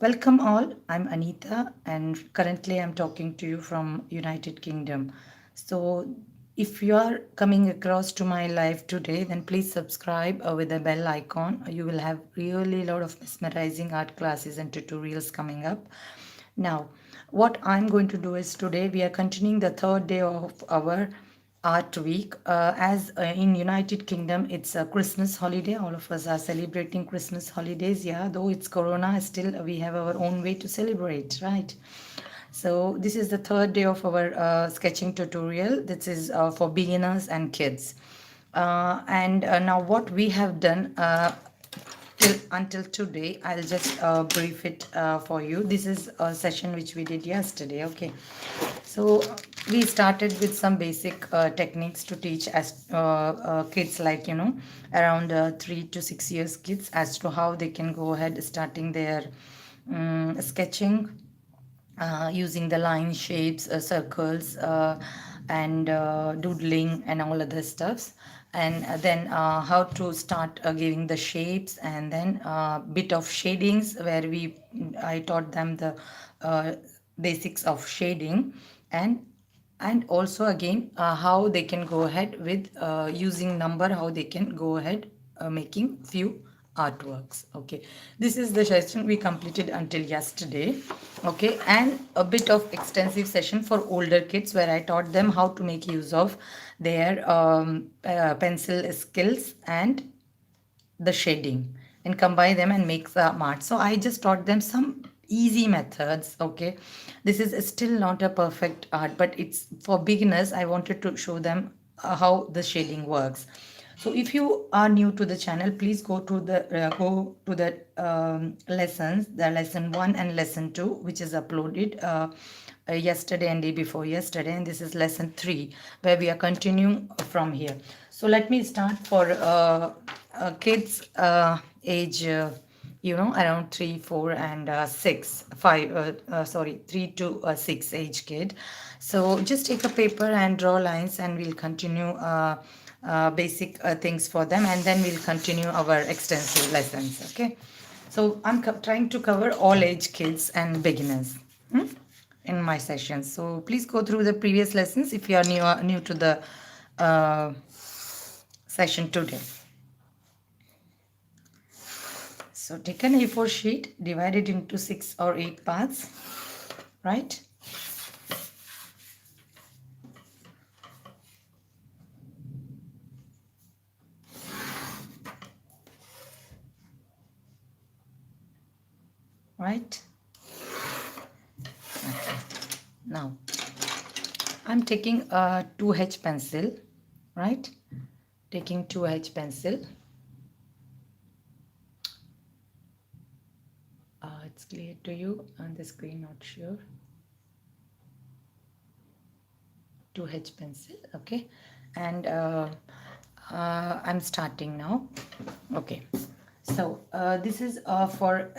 Welcome all. I'm Anita and currently I'm talking to you from United Kingdom. So if you are coming across to my live today, then please subscribe with the bell icon. You will have really a lot of mesmerizing art classes and tutorials coming up. Now, what I'm going to do is today we are continuing the third day of our art week. As in United Kingdom, it's a Christmas holiday. All of us are celebrating Christmas holidays. Yeah, though it's Corona, still we have our own way to celebrate, right? So this is the third day of our sketching tutorial. This is for beginners and kids. And now what we have done until today, I'll just brief it for you. This is a session which we did yesterday. Okay, so we started with some basic techniques to teach as kids, like around 3 to 6 years kids, as to how they can go ahead starting their sketching using the line shapes, circles, and doodling and all other stuffs. And then how to start giving the shapes, and then bit of shadings where I taught them the uh, basics of shading, and also again how they can go ahead with using number, how they can go ahead making few artworks. Okay, this is the session we completed until yesterday. Okay, and a bit of extensive session for older kids where I taught them how to make use of their pencil skills and the shading, and combine them and make the art. So I just taught them some easy methods. Okay, this is still not a perfect art, but it's for beginners. I wanted to show them how the shading works. So if you are new to the channel, please go to the lessons, the lesson 1 and lesson 2, which is uploaded yesterday and day before yesterday, and this is lesson 3 where we are continuing from here. So let me start for kids age around 3, 4, and 6 5 sorry 3 to 6 age kid. So just take a paper and draw lines, and we'll continue basic things for them, and then we'll continue our extensive lessons. Okay, so I'm trying to cover all age kids and beginners in my sessions. So please go through the previous lessons if you are new to the uh, session today. So take an A4 sheet, divide it into 6 or 8 parts, right? Right? Okay. Now, I'm taking a 2H pencil, right? Taking 2H pencil. It's clear to you on the screen, not sure. 2H pencil, okay? And I'm starting now. Okay. So this is for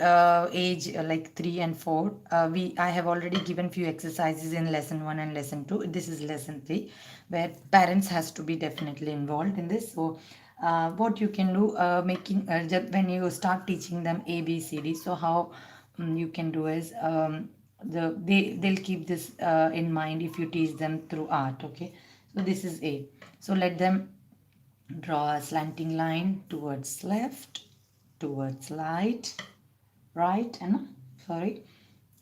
age like 3 and 4. I have already given few exercises in lesson 1 and lesson 2. This is lesson 3, where parents has to be definitely involved in this. So what you can do, making when you start teaching them A B C D. So how you can do is they'll keep this in mind if you teach them through art. Okay, so this is A. So let them draw a slanting line towards left, towards right, and sorry,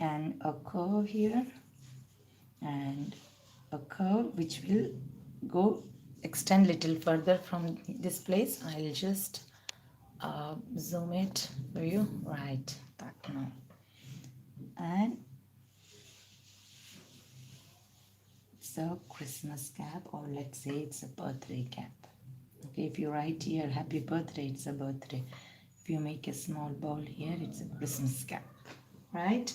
and a curve here, and a curve which will go extend little further from this place. I'll just zoom it for you, right, that now. And it's a Christmas cap, or let's say it's a birthday cap. Okay, if you write here happy birthday, it's a birthday. If you make a small ball here, it's a Christmas cap, right?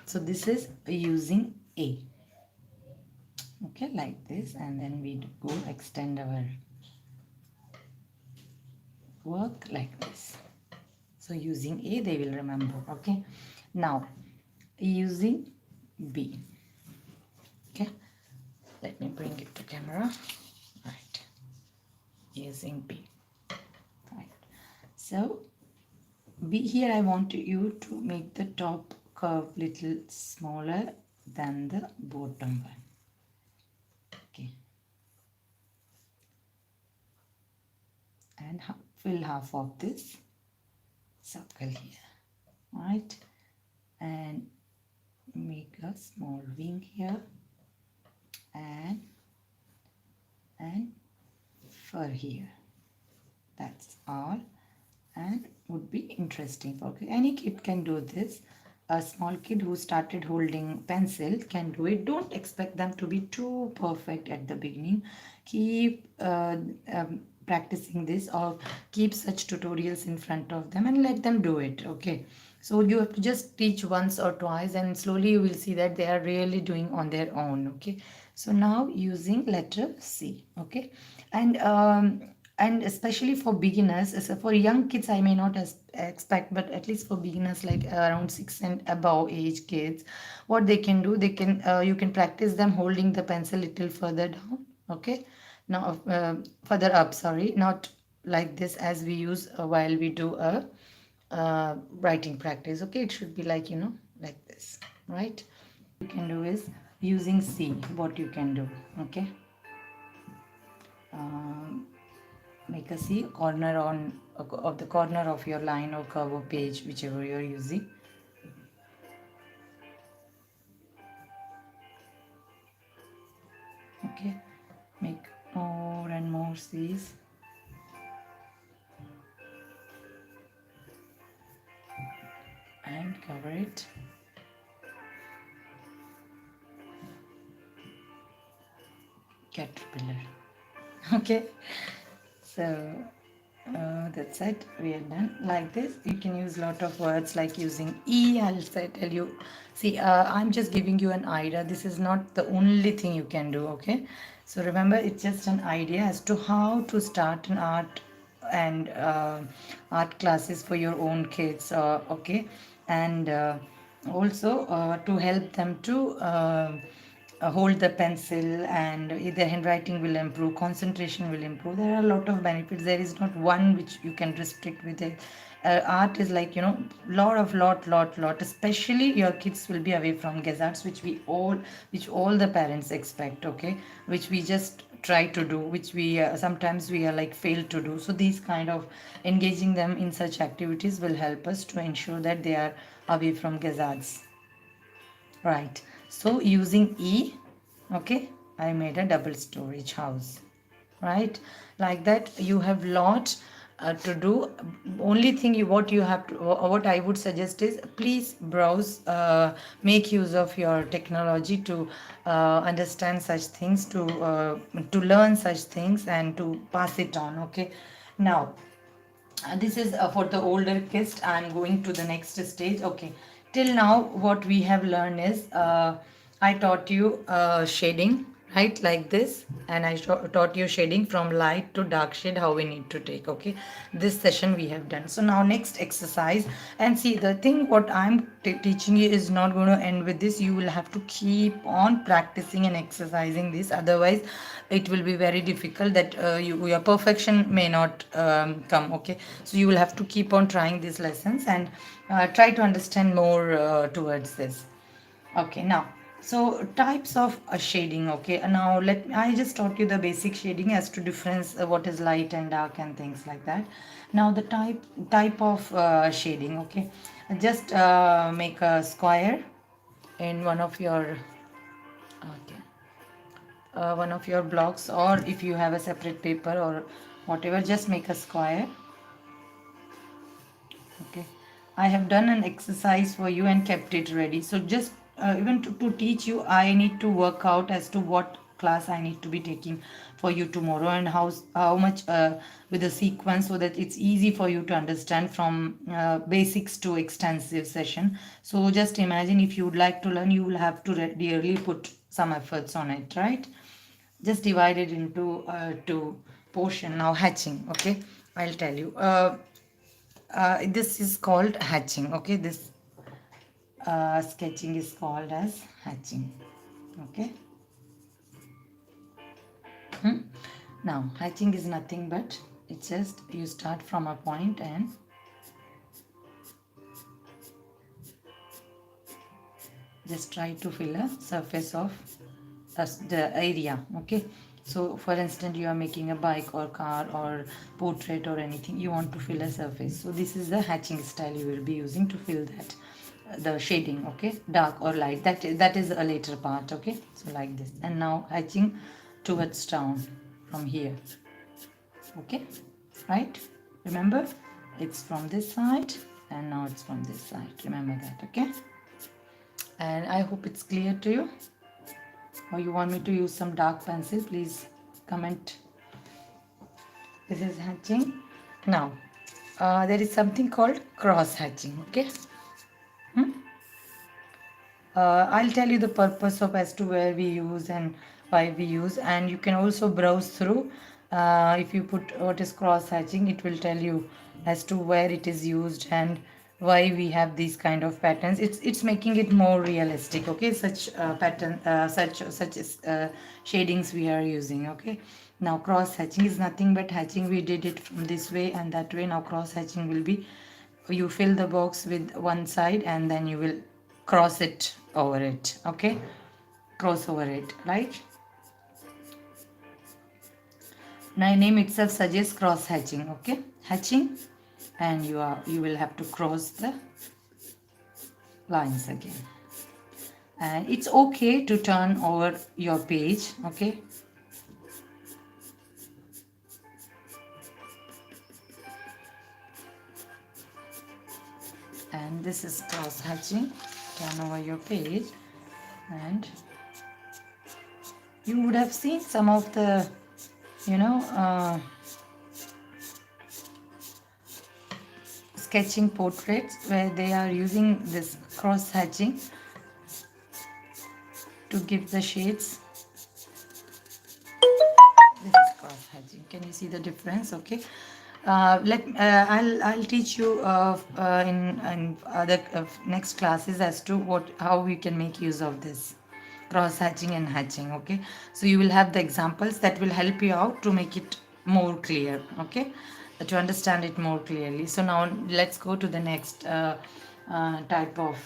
So this is using A. Okay, like this, and then we go extend our work like this. So using A, they will remember. Okay, now using B. Okay, let me bring it to camera. Right, using B. Right, so B here I want you to make the top curve little smaller than the bottom one. Okay, and fill half of this circle here, right? And make a small wing here, and fur here. That's all, and would be interesting for any kid can do this. A small kid who started holding pencil can do it. Don't expect them to be too perfect at the beginning. Keep practicing this, or keep such tutorials in front of them and let them do it. Okay, so you have to just teach once or twice, and slowly you will see that they are really doing on their own. Okay, so now using letter C. Okay, and especially for beginners, so for young kids I may not expect, but at least for beginners like around 6 and above age kids, what they can do, they can you can practice them holding the pencil little further down. Okay, now further up, sorry, not like this as we use while we do a writing practice. Okay, it should be like, like this, right? You can do is using C, what you can do. Okay, um, make a C corner on of the corner of your line or curve or page, whichever you're using. Okay, make more and more C's. And cover it. Caterpillar. Okay, so that's it, we are done. Like this you can use a lot of words, like using E. I'll tell you. See, I'm just giving you an idea. This is not the only thing you can do. Okay, so remember, it's just an idea as to how to start an art and art classes for your own kids. Okay, and also to help them to hold the pencil, and their handwriting will improve, concentration will improve. There are a lot of benefits. There is not one which you can restrict with it. Art is like, lot, especially your kids will be away from gazards, which all the parents expect. Okay, which we just try to do, which we sometimes we are like fail to do. So these kind of engaging them in such activities will help us to ensure that they are away from gazards. Right, so using E, okay, I made a double storage house. Right, like that you have lot to do. Only thing what you have to, what I would suggest is, please browse, make use of your technology to understand such things, to learn such things and to pass it on. Okay, now this is for the older kids. I'm going to the next stage. Okay, till now what we have learned is, I taught you shading, right, like this, and I taught you shading from light to dark shade, how we need to take. Okay, this session we have done. So now next exercise, and see, the thing what I'm teaching you is not going to end with this. You will have to keep on practicing and exercising this, otherwise it will be very difficult that your perfection may not come. Okay, so you will have to keep on trying these lessons and try to understand more towards this. Okay, now, so types of shading. Okay, now I just taught you the basic shading as to difference what is light and dark and things like that. Now the type of shading. Okay, just make a square in one of your blocks, or if you have a separate paper or whatever, just make a square. Okay, I have done an exercise for you and kept it ready. So just even to teach you, I need to work out as to what class I need to be taking for you tomorrow, and how much with the sequence, so that it's easy for you to understand from basics to extensive session. So just imagine, if you would like to learn, you will have to really put some efforts on it, right? Just divide it into two portion. Now hatching. Okay, I'll tell you. This is called hatching. Okay, this sketching is called as hatching. Okay. Now hatching is nothing but, it's just you start from a point and just try to fill a surface of the area. Okay, so for instance, you are making a bike or car or portrait or anything, you want to fill a surface. So this is the hatching style you will be using to fill that the shading. Okay, dark or light, that is a later part. Okay, so like this, and now hatching towards down from here. Okay, right, remember, it's from this side and now it's from this side, remember that. Okay, and I hope it's clear to you. Or you want me to use some dark pencil, please comment. This is hatching. Now there is something called cross hatching. Okay, I'll tell you the purpose of as to where we use and why we use, and you can also browse through. If you put what is cross hatching, it will tell you as to where it is used and why we have these kind of patterns. It's making it more realistic. Okay, such pattern, such shadings we are using. Okay, now cross hatching is nothing but hatching. We did it from this way and that way. Now cross hatching will be, you fill the box with one side and then you will cross it over it. Okay, cross over it, right? Now name itself suggests cross hatching. Okay, hatching, and you will have to cross the lines again, and it's okay to turn over your page. Okay, and this is cross hatching. Turn over your page, and you would have seen some of the, you know, sketching portraits where they are using this cross hatching to give the shades. This is cross hatching. Can you see the difference? Okay, I'll teach you in other next classes as to how we can make use of this cross hatching and hatching. Okay, so you will have the examples that will help you out to make it more clear. Okay, to understand it more clearly. So now let's go to the next type of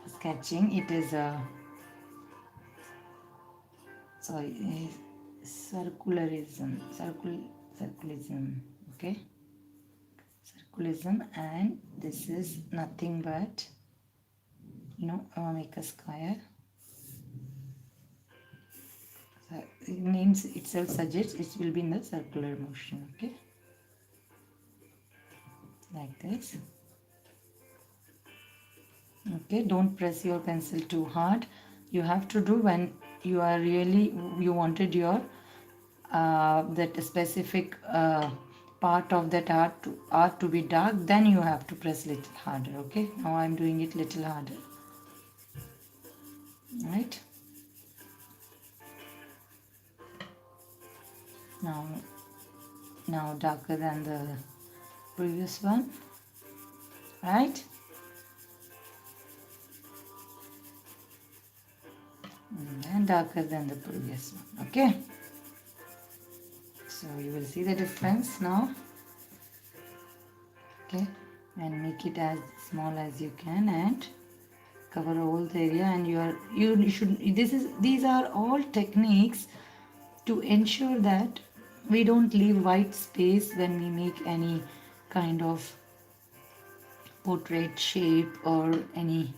sketching. It is circularism. Okay, circularism, and this is nothing but, make a square. So it names itself suggests it will be in the circular motion. Okay, like this. Okay, don't press your pencil too hard. You have to do when you are really, you wanted your that specific part of that art to be dark, then you have to press little harder. Okay, now I'm doing it little harder, right? Now darker than the previous one, right? And darker than the previous one. Okay, so you will see the difference now. Okay, and make it as small as you can and cover all the area. And you should, these are all techniques to ensure that we don't leave white space when we make any kind of portrait shape or any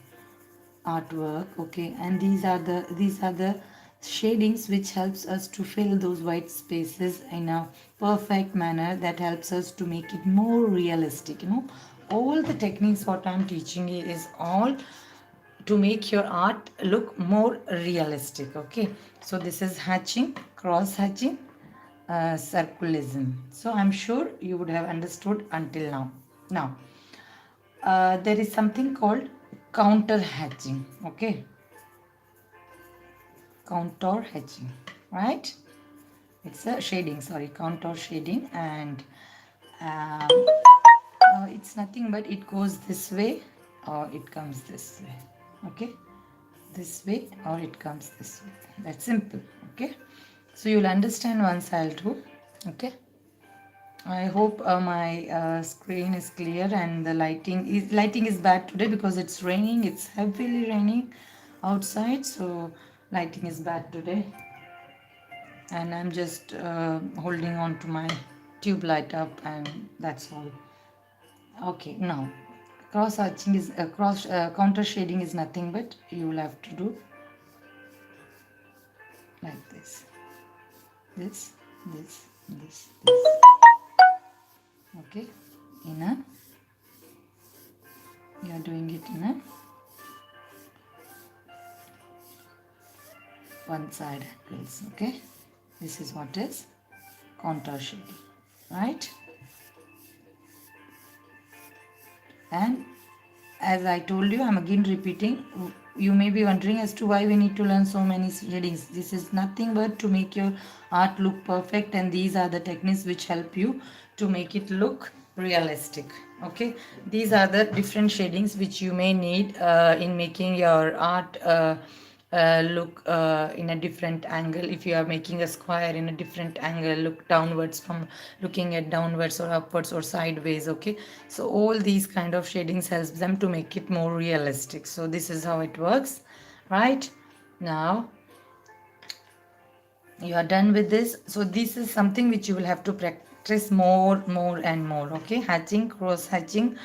artwork. Okay, and these are the shadings which helps us to fill those white spaces in a perfect manner, that helps us to make it more realistic. All the techniques what I'm teaching you is all to make your art look more realistic. Okay, so this is hatching, cross hatching, circularism. So I'm sure you would have understood until now. There is something called counter hatching. Okay, contour hatching, right? It's a shading, contour shading, and it's nothing but it goes this way or it comes this way. Okay, this way or it comes this way. That's simple. Okay, so you'll understand once I'll do. Okay, I hope my screen is clear and the lighting is bad today because it's raining. It's heavily raining outside, so lighting is bad today. And I'm just holding on to my tube light up, and that's all. Okay, now cross hatching is cross counter shading is nothing but you will have to do like this, this, this. Okay, in a you are doing it in a one side angles. Okay, this is what is contour shading, right? And as I told you, I'm again repeating, you may be wondering as to why we need to learn so many shadings. This is nothing but to make your art look perfect, and these are the techniques which help you to make it look realistic. Okay, these are the different shadings which you may need in making your art look in a different angle. If you are making a square in a different angle, look downwards from looking at downwards or upwards or sideways. Okay, so all these kind of shadings helps them to make it more realistic. So this is how it works, right? Now you are done with this. So this is something which you will have to practice more and more. Okay, hatching, cross hatching,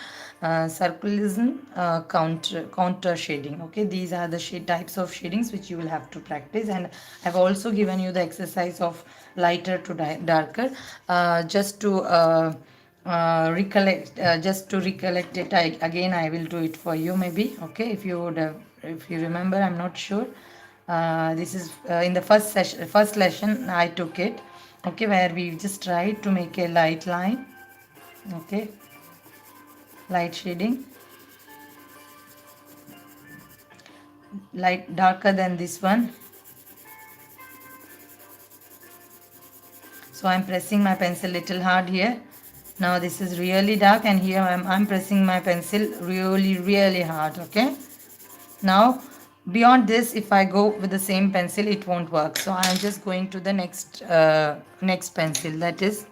circularism, counter shading. Okay, these are the shade types of shadings which you will have to practice, and I've also given you the exercise of lighter to darker, just to recollect, just to recollect it. Again I will do it for you maybe. Okay, if you would have, if you remember, I'm not sure. This is in the first lesson I took it. Okay, where we just tried to make a light line. Okay, light shading, light darker than this one. So I'm pressing my pencil little hard here. Now this is really dark, and here I'm pressing my pencil really hard. Okay, now beyond this, if I go with the same pencil, it won't work. So I'm just going to the next pencil, that is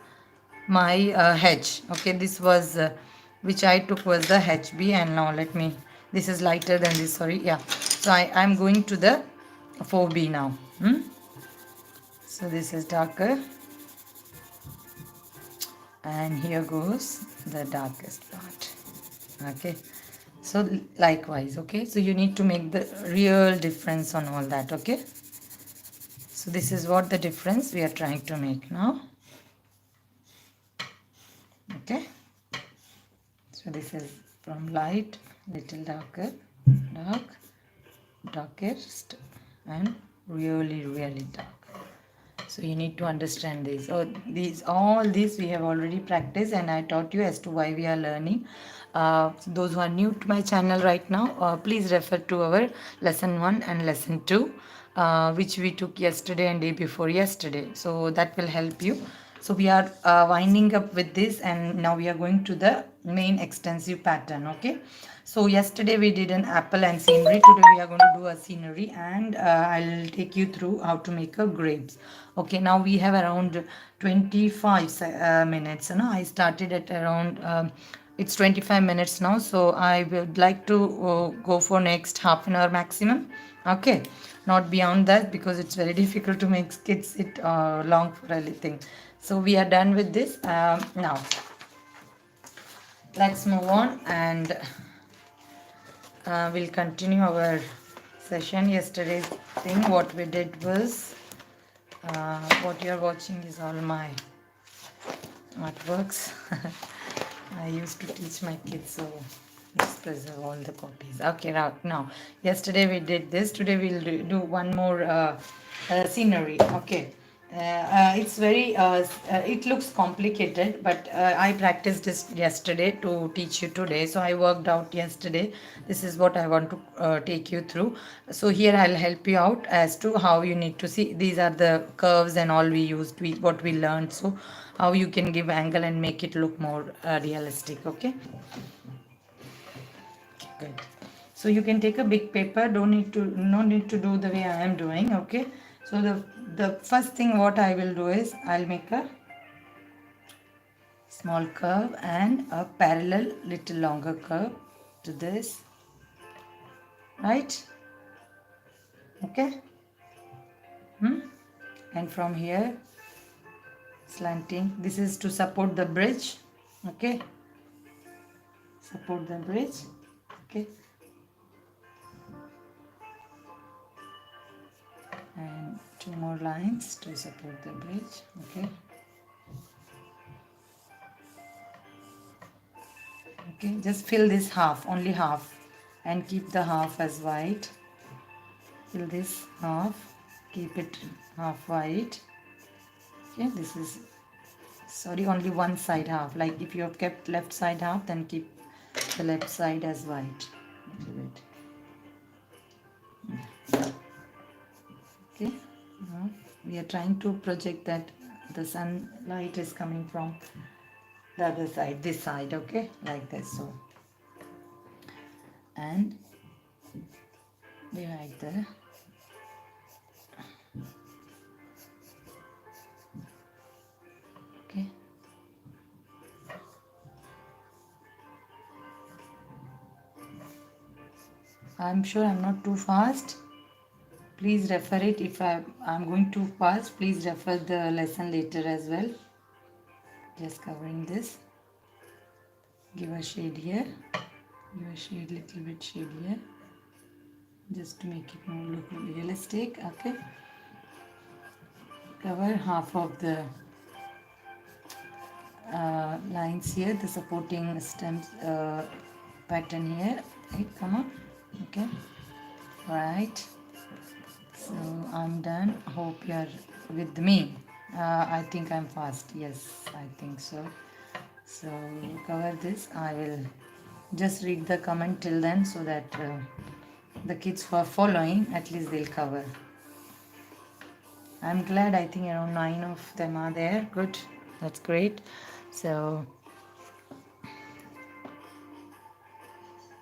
my H. Okay, this was which I took was the HB, and now let me, this is lighter than this, sorry. Yeah, so I'm going to the 4B now. So this is darker, and here goes the darkest part. Okay, so likewise. Okay, so you need to make the real difference on all that. Okay, so this is what the difference we are trying to make now. Okay, so this is from light, little darker, dark, darkest, and really dark. So you need to understand this. So all these we have already practiced, and I taught you as to why we are learning. Those who are new to my channel right now, please refer to our lesson 1 and lesson 2, which we took yesterday and day before yesterday. So that will help you. So we are winding up with this, and now we are going to the main extensive pattern. Okay, so yesterday we did an apple and scenery. Today we are going to do a scenery, and I'll take you through how to make a grapes. Okay, now we have around 25 minutes. I started at around it's 25 minutes now, so I would like to go for next half an hour maximum. Okay, not beyond that, because it's very difficult to make kids sit long for anything. So we are done with this. Now let's move on, and we'll continue our session. Yesterday's thing, what we did was, what you're watching is all my artworks. I used to teach my kids, so let's preserve all the copies. Okay, now yesterday we did this. Today we'll do one more scenery. Okay, it's very it looks complicated, but I practiced this yesterday to teach you today. So I worked out yesterday. This is what I want to take you through. So here I'll help you out as to how you need to see. These are the curves and all we used, what we learned. So how you can give angle and make it look more realistic. Okay, good. So you can take a big paper. No need to do the way I am doing. Okay, so the first thing what I will do is I'll make a small curve and a parallel little longer curve to this, right? Okay. And from here slanting, this is to support the bridge. Okay, support the bridge. Okay, and two more lines to support the bridge. Okay, okay, just fill this half, only half, and keep the half as white. Fill this half, keep it half white. Okay, this is, sorry, only one side half. Like if you have kept left side half, then keep the left side as white. Little bit. Okay, now we are trying to project that the sunlight is coming from the other side, this side. Okay, like this. So, and divide the, okay, I'm sure I'm not too fast. Please refer it. If I'm going too fast, please refer the lesson later as well. Just covering this. Give a shade here. Give a shade, little bit shade here. Just to make it more look realistic. Okay. Cover half of the lines here, the supporting stems pattern here. Right, come on. Okay. Right. So I'm done. Hope you're with me. I think I'm fast. Yes, I think so. So cover this. I will just read the comment till then, so that the kids who are following, at least they'll cover. I'm glad. I think around 9 of them are there. Good. That's great. So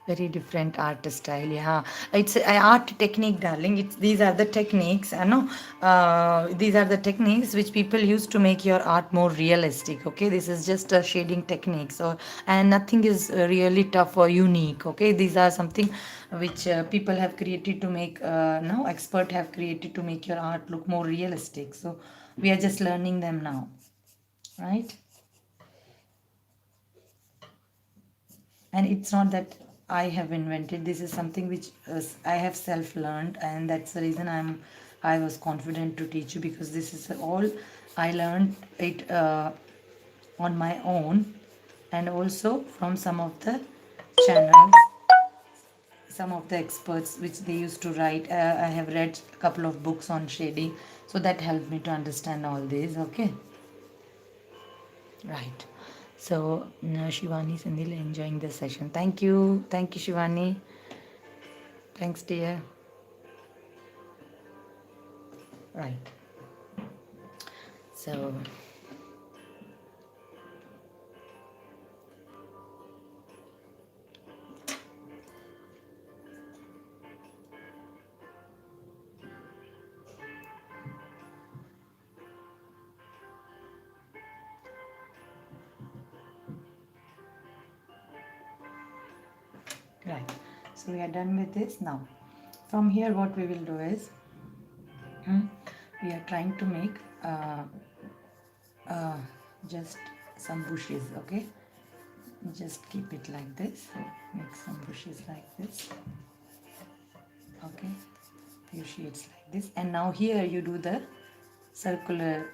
very different art style. Yeah, it's an art technique, darling. It's, these are the techniques. I know, these are the techniques which people use to make your art more realistic. Okay, this is just a shading technique. So, and nothing is really tough or unique. Okay, these are something which people have created to make, no, expert have created to make your art look more realistic. So we are just learning them now, right? And it's not that I have invented. This is something which I have self learned, and that's the reason I was confident to teach you, because this is all I learned it on my own, and also from some of the channels, some of the experts which they used to write. I have read a couple of books on shading, so that helped me to understand all this. Okay, right. So Shivani Sandil enjoying the session. Thank you. Thank you, Shivani. Thanks, dear. Right. So, right. So we are done with this now. From here, what we will do is, we are trying to make uh, just some bushes. Okay. Just keep it like this. Make some bushes like this. Okay. Few shades like this. And now here you do the circular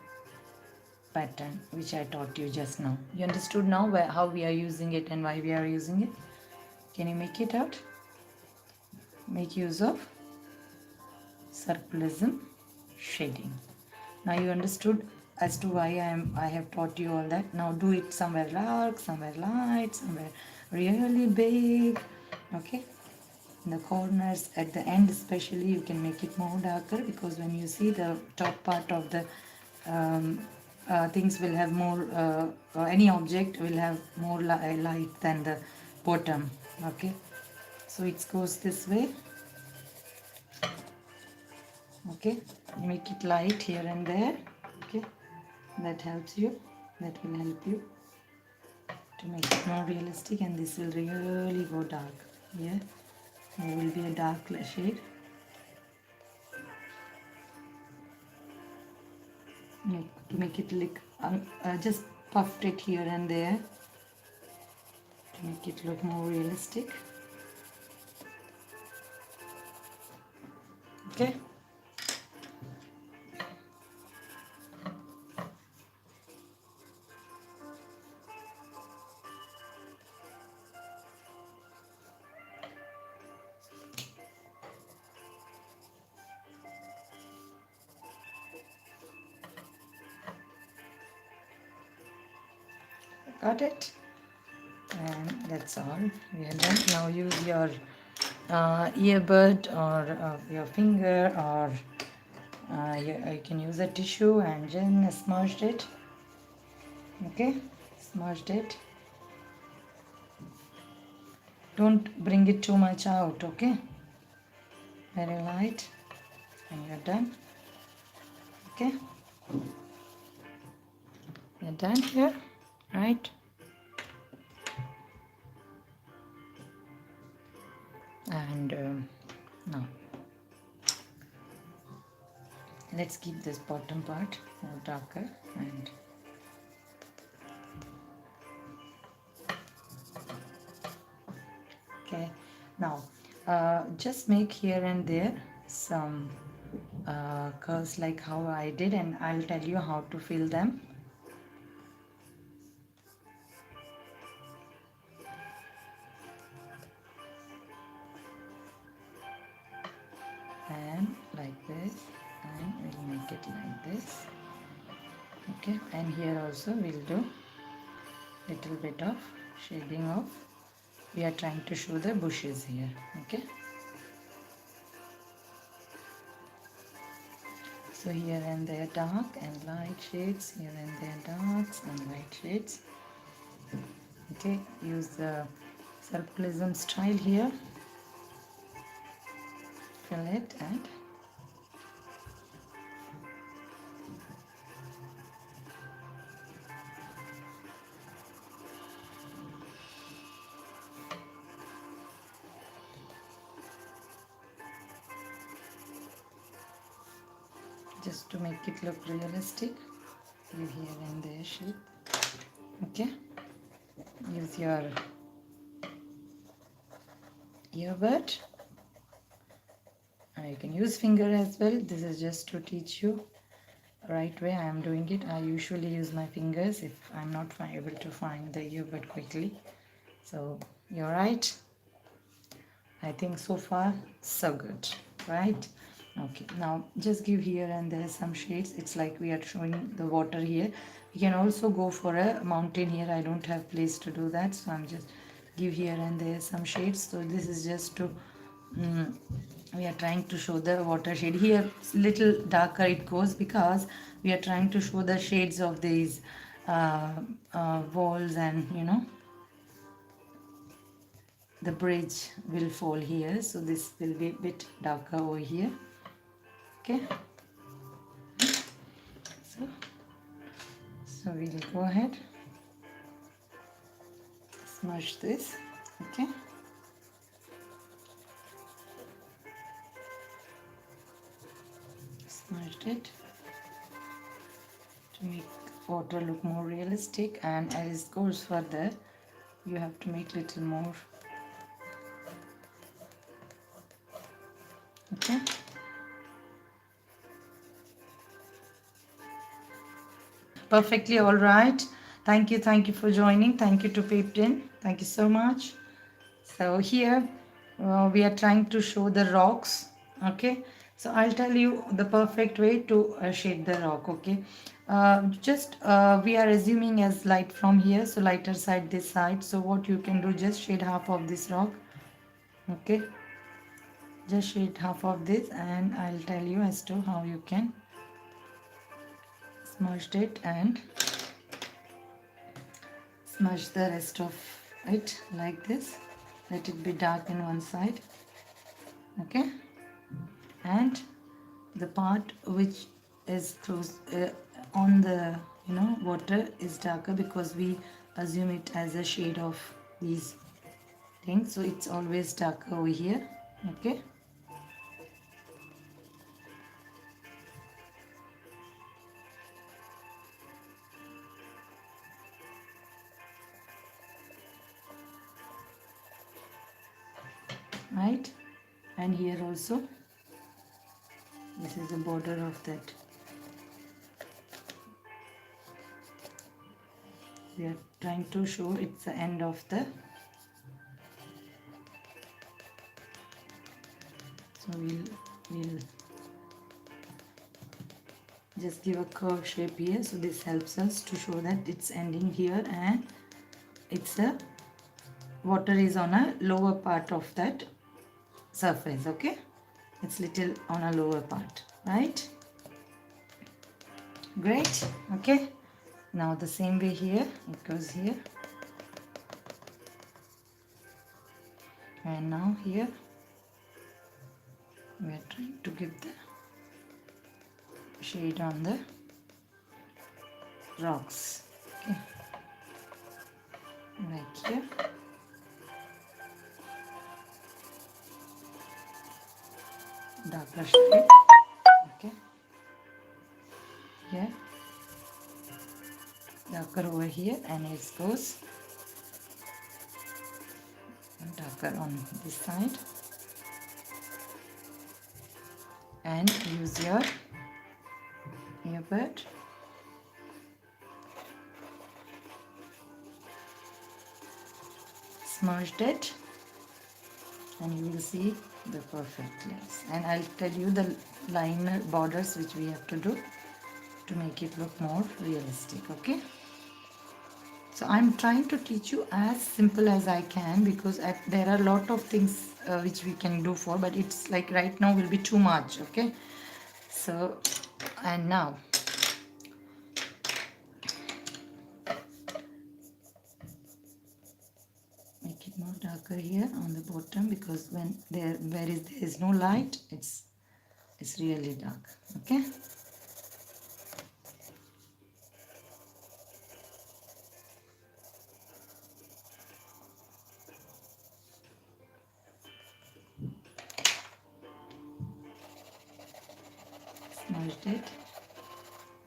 pattern which I taught you just now. You understood now how we are using it and why we are using it? Can you make it out? Make use of circularism shading. Now you understood as to why I have taught you all that. Now do it somewhere dark, somewhere light, somewhere really big. Okay. In the corners, at the end especially, you can make it more darker, because when you see the top part of the things will have more, any object will have more light than the bottom. Okay, so it goes this way. Okay, make it light here and there. Okay, that helps you, that will help you. to make it more realistic, and this will really go dark. Here there will be a dark shade, to make it look just puffed it here and there to make it look more realistic. Okay. Got it? And that's all. We are done. Now use your earbud or your finger, or you can use a tissue and then smudged it. Okay, smudged it. Don't bring it too much out. Okay, very light, and you're done. Okay, you're done here, right? And now let's keep this bottom part more darker. And okay, now just make here and there some curves like how I did, and I'll tell you how to fill them. And like this, and we'll make it like this. Okay, and here also we'll do little bit of shading of, we are trying to show the bushes here. Okay, so here and there dark and light shades, here and there darks and light shades. Okay, use the circularism style here, fill it, and just to make it look realistic, give here and there shape. Okay, use your earbud. You can use finger as well. This is just to teach you right way I am doing it. I usually use my fingers if I'm not able to find the earbud quickly. So you're right. I think so far so good, right? Okay, now just give here and there some shades. It's like we are showing the water here. You can also go for a mountain here. I don't have place to do that, so I'm just give here and there some shades. So this is just to we are trying to show the water shade here. Little darker it goes because we are trying to show the shades of these walls, and the bridge will fall here, so this will be a bit darker over here. Okay, so we'll go ahead, smudge this. Okay, smudged it to make water look more realistic, and as it goes further you have to make little more. Okay, perfectly all right. Thank you for joining. Thank you to Piptin. Thank you so much. So here we are trying to show the rocks. Okay, so I'll tell you the perfect way to shade the rock. Okay, just we are assuming as light from here, so lighter side this side. So what you can do, just shade half of this rock. Okay, just shade half of this, and I'll tell you as to how you can smudge it and smudge the rest of it like this. Let it be dark in one side. Okay, and the part which is close on the water is darker because we assume it as a shade of these things, so it's always darker over here. Okay, right, and here also this is the border of that. We are trying to show it's the end of the, so we'll just give a curve shape here, so this helps us to show that it's ending here and it's a water is on a lower part of that surface. Okay, it's little on a lower part, right? Great. Okay, now the same way here, it goes here, and now here we are trying to give the shade on the rocks. Okay, like here. Darker shade. Okay, here darker over here, and it goes darker on this side. And use your earbud. Smudged it, and you will see the perfect layers. And I'll tell you the liner borders which we have to do to make it look more realistic. Okay, so I'm trying to teach you as simple as I can, because there are a lot of things which we can do for, but it's like right now will be too much. Okay, so, and now make it more darker here on the bottom, because when there is no light, it's really dark. Okay, smudged it.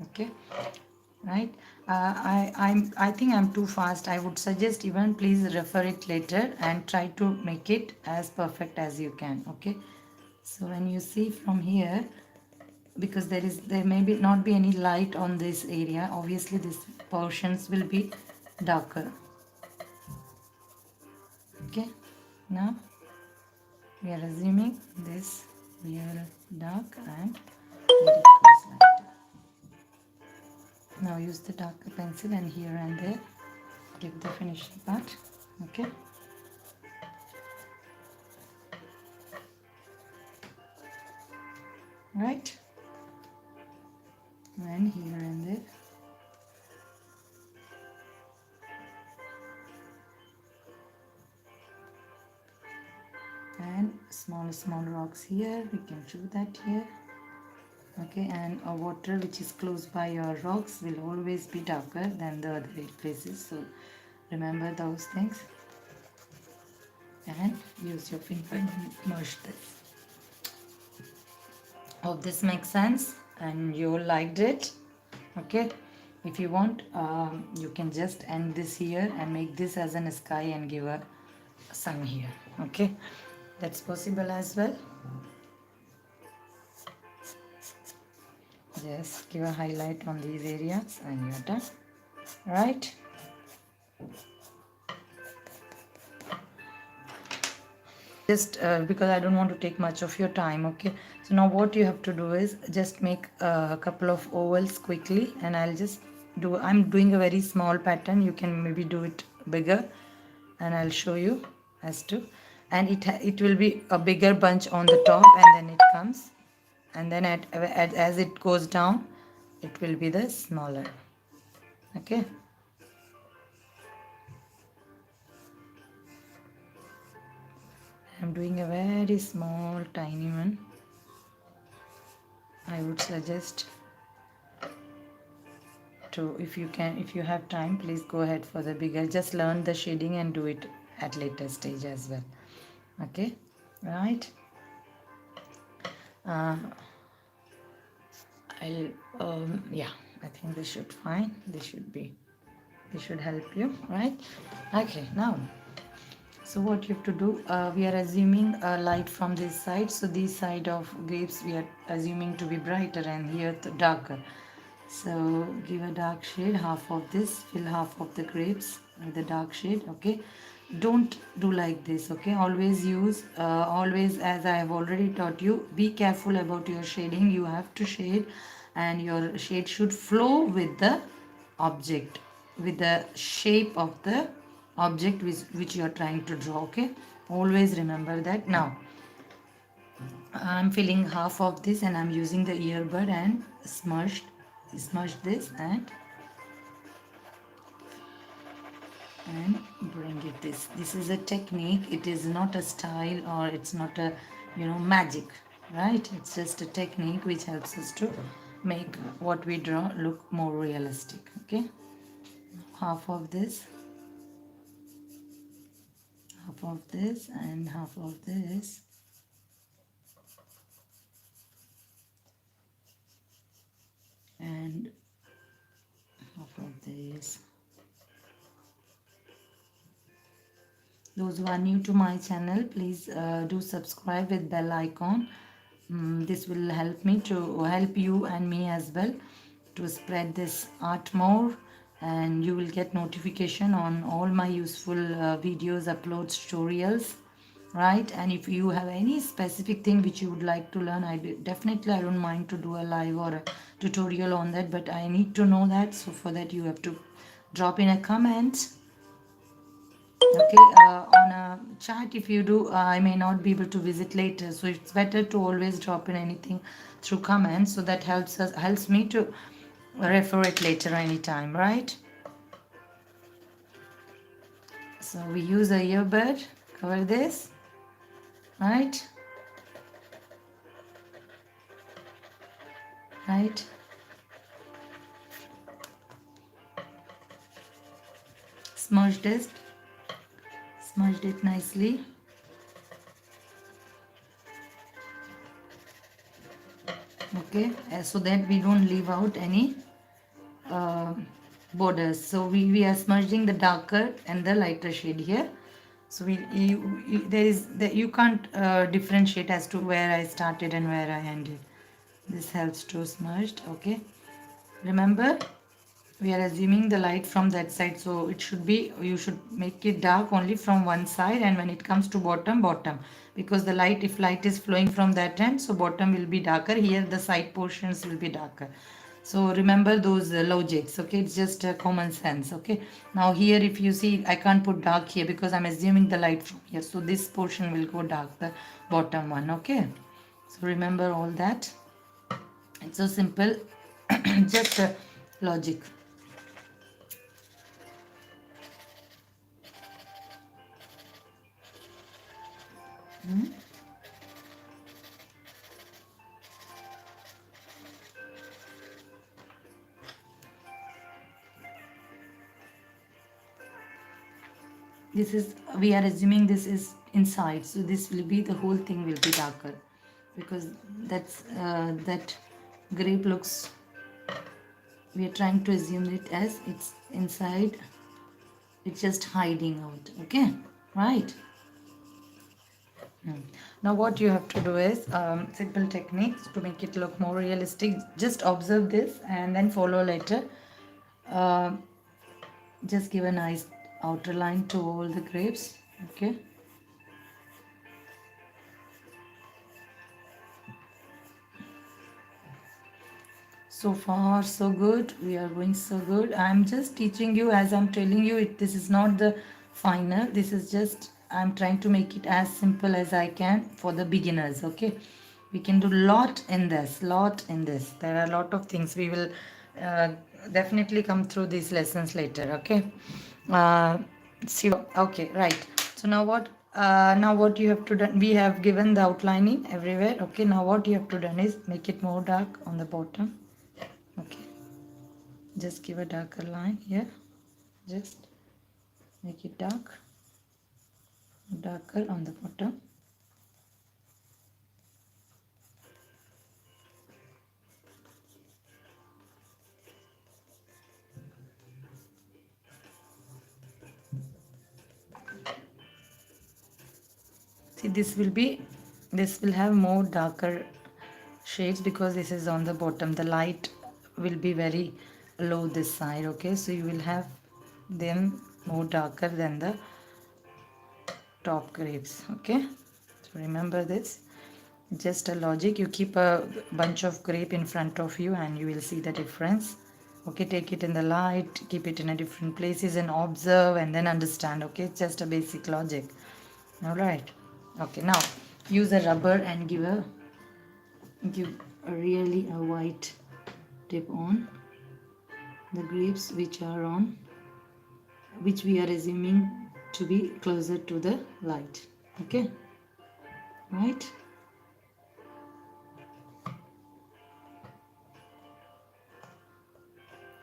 Okay, right. I think I'm too fast. I would suggest even please refer it later and try to make it as perfect as you can. Okay, so when you see from here, because there may not be any light on this area, obviously these portions will be darker. Okay, now we are assuming this real dark and here it goes lighter. Now use the darker pencil and here and there give the finishing part. Okay, right, and here and there. And small rocks here, we can show that here. Okay, and a water which is close by your rocks will always be darker than the other places, so remember those things and use your finger and merge this. Hope this makes sense and you liked it. Okay, if you want you can just end this here and make this as an sky and give a sun here. Okay, that's possible as well. Just give a highlight on these areas and you're done, right? Just because I don't want to take much of your time. Okay, so now what you have to do is just make a couple of ovals quickly, and I'm doing a very small pattern. You can maybe do it bigger and I'll show you as to, and it will be a bigger bunch on the top and then it comes, and then as it goes down it will be the smaller. Okay, I'm doing a very small tiny one. I would suggest to, if you can, if you have time, please go ahead for the bigger. Just learn the shading and do it at later stage as well. Okay, right. uh, I'll yeah, I think this should fine. This should help you, right? Okay, now, so what you have to do, we are assuming light from this side. So this side of grapes we are assuming to be brighter, and here the darker. So give a dark shade, half of this, fill half of the grapes with a dark shade. Okay, don't do like this. Okay, always use, always, as I have already taught you, be careful about your shading. You have to shade, and your shade should flow with the object, with the shape of the object which you are trying to draw. Okay, always remember that. Now I'm filling half of this, and I'm using the earbud and smudge this and bring it this is a technique. It is not a style, or it's not a, you know, magic, right? It's just a technique which helps us to make what we draw look more realistic. Okay, half of this, half of this, and half of this, and half of this. Those who are new to my channel, please do subscribe with bell icon. This will help me to help you and me as well to spread this art more, and you will get notification on all my useful videos, uploads, tutorials, right? And if you have any specific thing which you would like to learn, definitely I don't mind to do a live or a tutorial on that, but I need to know that. So for that you have to drop in a comment. Okay, on a chat. If you do, I may not be able to visit later, so it's better to always drop in anything through comments, so that helps me to refer it later anytime, right? So we use a earbud, cover this, right? Right. Smudged it nicely. Okay, so that we don't leave out any borders. So we are smudging the darker and the lighter shade here. So you can't differentiate as to where I started and where I ended. This helps to smudged. Okay, remember, we are assuming the light from that side, so it should be, you should make it dark only from one side, and when it comes to bottom, because the light, if light is flowing from that end, so bottom will be darker. Here the side portions will be darker. So remember those logics. Okay, it's just common sense. Okay, now here if you see, I can't put dark here because I'm assuming the light from here, so this portion will go dark, the bottom one. Okay, so remember all that. It's so simple. Just logic. This is, we are assuming this is inside, so this will be, the whole thing will be darker, because that's that grape looks, we are trying to assume it as it's inside, it's just hiding out. Okay, right? Now what you have to do is simple techniques to make it look more realistic. Just observe this and then follow later. uh, just give a nice outer line to all the grapes. Okay, so far so good, we are going so good. I'm just teaching you as I'm telling you it. This is not the final, this is just, I'm trying to make it as simple as I can for the beginners. Okay, we can do lot in this. There are a lot of things. We will definitely come through these lessons later. Okay, see. Okay, right. So now what you have to do, we have given the outlining everywhere. Okay, now what you have to done is make it more dark on the bottom. Okay, Just give a darker line here. Just make it darker on the bottom. See, this will have more darker shades because this is on the bottom. The light will be very low this side, okay? So you will have them more darker than the top grapes, okay? So remember this. Just a logic. You keep a bunch of grape in front of you and you will see the difference. Okay, take it in the light, keep it in a different places and observe and then understand. Okay, it's just a basic logic. All right. Okay, now use a rubber and give a really a white tip on the grapes which we are assuming to be closer to the light. Okay, right?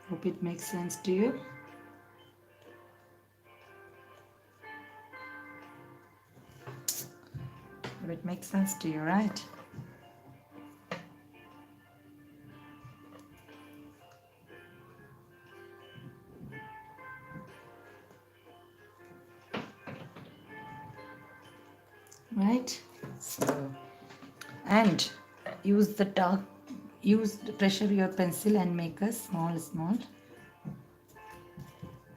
Hope it makes sense to you. Hope it makes sense to you, right? Right? So, and pressure your pencil and make a small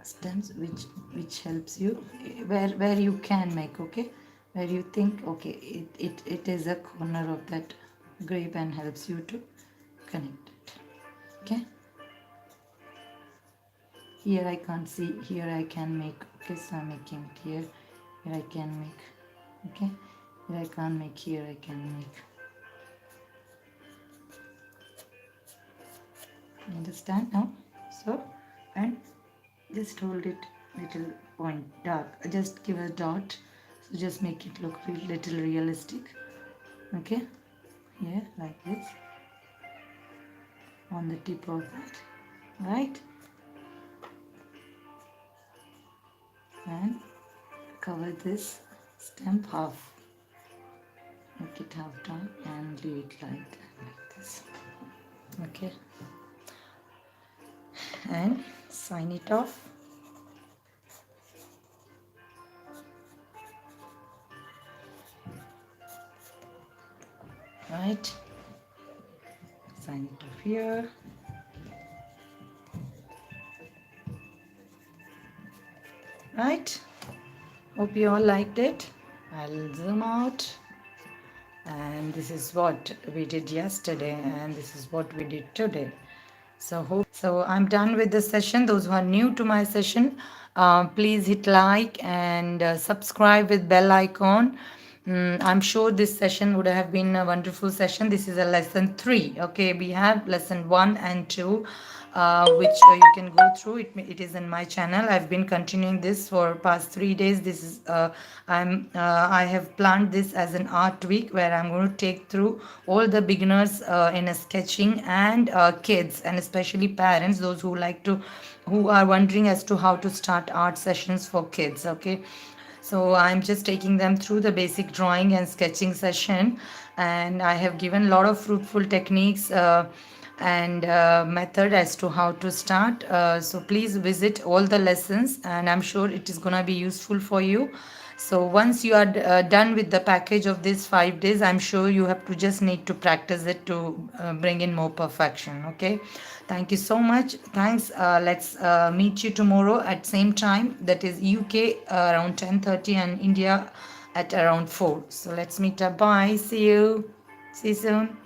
stems which helps you where you can make, okay, where you think, okay, it is a corner of that grape and helps you to connect it. Okay, here I can't see, here I can make, okay, so I'm making it here I can make, okay, here I can't make, here I can make. Understand now? So, and just hold it little point dark, just give a dot, so just make it look little realistic. Okay, here like this on the tip of that, right? And cover this stem half, make it half down and leave it like this. Okay, and sign it off. Right, sign it off here. Right, hope you all liked it. I'll zoom out, and this is what we did yesterday and this is what we did today. So I'm done with the session. Those who are new to my session, please hit like and subscribe with bell icon. I'm sure this session would have been a wonderful session. This is a lesson 3. Okay, we have lesson 1 and 2, which you can go through. It is in my channel. I've been continuing this for past 3 days. This is I have planned this as an art week where I'm going to take through all the beginners in a sketching and kids, and especially parents, those who are wondering as to how to start art sessions for kids. Okay, so I'm just taking them through the basic drawing and sketching session, and I have given a lot of fruitful techniques and method as to how to start. So please visit all the lessons, and I'm sure it is going to be useful for you. So once you are done with the package of these 5 days, I'm sure you have to just need to practice it to bring in more perfection. Okay, thank you so much. Thanks. Let's meet you tomorrow at same time, that is UK around 10:30 and India at around 4. So let's meet up. Bye, see you soon.